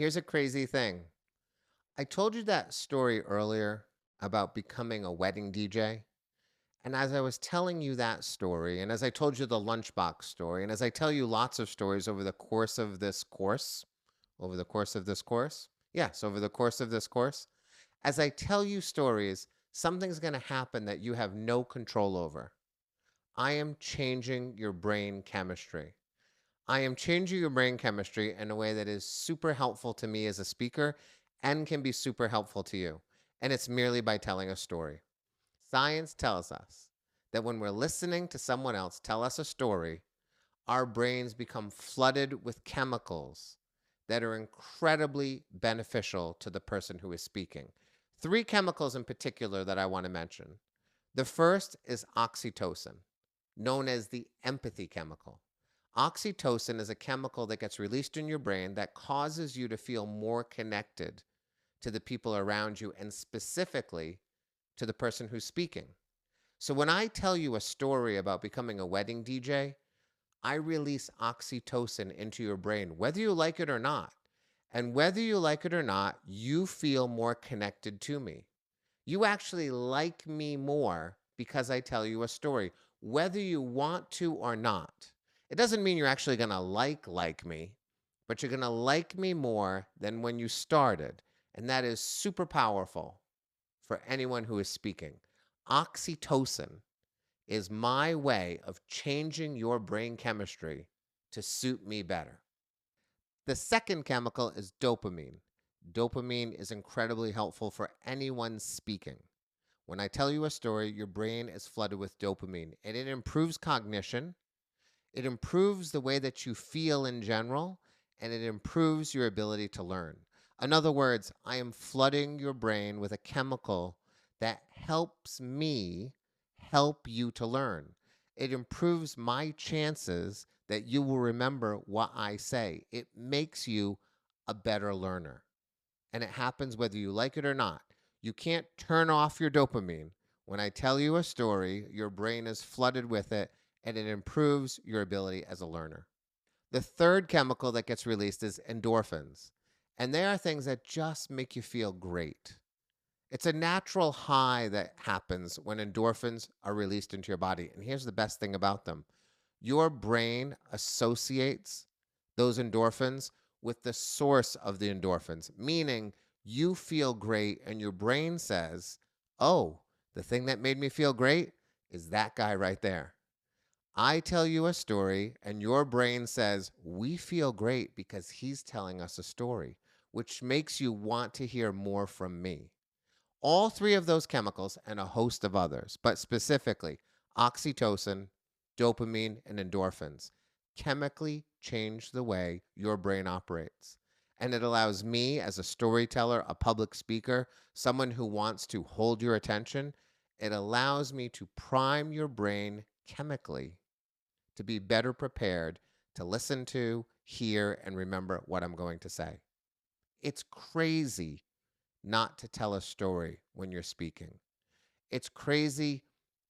Here's a crazy thing. I told you that story earlier about becoming a wedding DJ. And as I was telling you that story, and as I told you the lunchbox story, and as I tell you lots of stories over the course of this course, over the course of this course, yes, over the course of this course, as I tell you stories, something's going to happen that you have no control over. I am changing your brain chemistry. I am changing your brain chemistry in a way that is super helpful to me as a speaker and can be super helpful to you. And it's merely by telling a story. Science tells us that when we're listening to someone else tell us a story, our brains become flooded with chemicals that are incredibly beneficial to the person who is speaking. Three chemicals in particular that I want to mention. The first is oxytocin, known as the empathy chemical. Oxytocin is a chemical that gets released in your brain that causes you to feel more connected to the people around you and specifically to the person who's speaking. So when I tell you a story about becoming a wedding DJ, I release oxytocin into your brain, whether you like it or not. And whether you like it or not, you feel more connected to me. You actually like me more because I tell you a story, whether you want to or not. It doesn't mean you're actually going to like me, but you're going to like me more than when you started. And that is super powerful for anyone who is speaking. Oxytocin is my way of changing your brain chemistry to suit me better. The second chemical is dopamine. Dopamine is incredibly helpful for anyone speaking. When I tell you a story, your brain is flooded with dopamine and it improves cognition, it improves the way that you feel in general, and it improves your ability to learn. In other words, I am flooding your brain with a chemical that helps me help you to learn. It improves my chances that you will remember what I say. It makes you a better learner. And it happens whether you like it or not. You can't turn off your dopamine. When I tell you a story, your brain is flooded with it and it improves your ability as a learner. The third chemical that gets released is endorphins. And they are things that just make you feel great. It's a natural high that happens when endorphins are released into your body. And here's the best thing about them: your brain associates those endorphins with the source of the endorphins, meaning you feel great, and your brain says, oh, the thing that made me feel great is that guy right there. I tell you a story, and your brain says, we feel great because he's telling us a story, which makes you want to hear more from me. All three of those chemicals and a host of others, but specifically oxytocin, dopamine, and endorphins, chemically change the way your brain operates. And it allows me, as a storyteller, a public speaker, someone who wants to hold your attention, it allows me to prime your brain chemically to be better prepared to listen to, hear, and remember what I'm going to say. It's crazy not to tell a story when you're speaking. It's crazy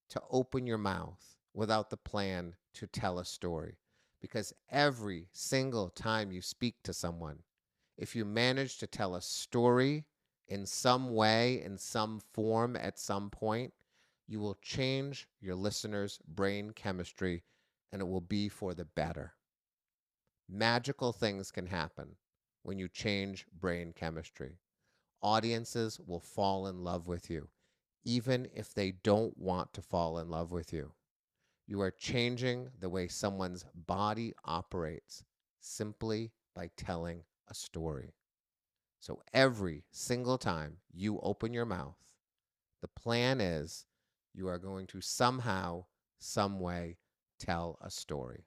to open your mouth without the plan to tell a story, because every single time you speak to someone, if you manage to tell a story in some way, in some form, at some point, you will change your listener's brain chemistry and it will be for the better. Magical things can happen when you change brain chemistry. Audiences will fall in love with you, even if they don't want to fall in love with you. You are changing the way someone's body operates simply by telling a story. So every single time you open your mouth, the plan is you are going to somehow, some way tell a story.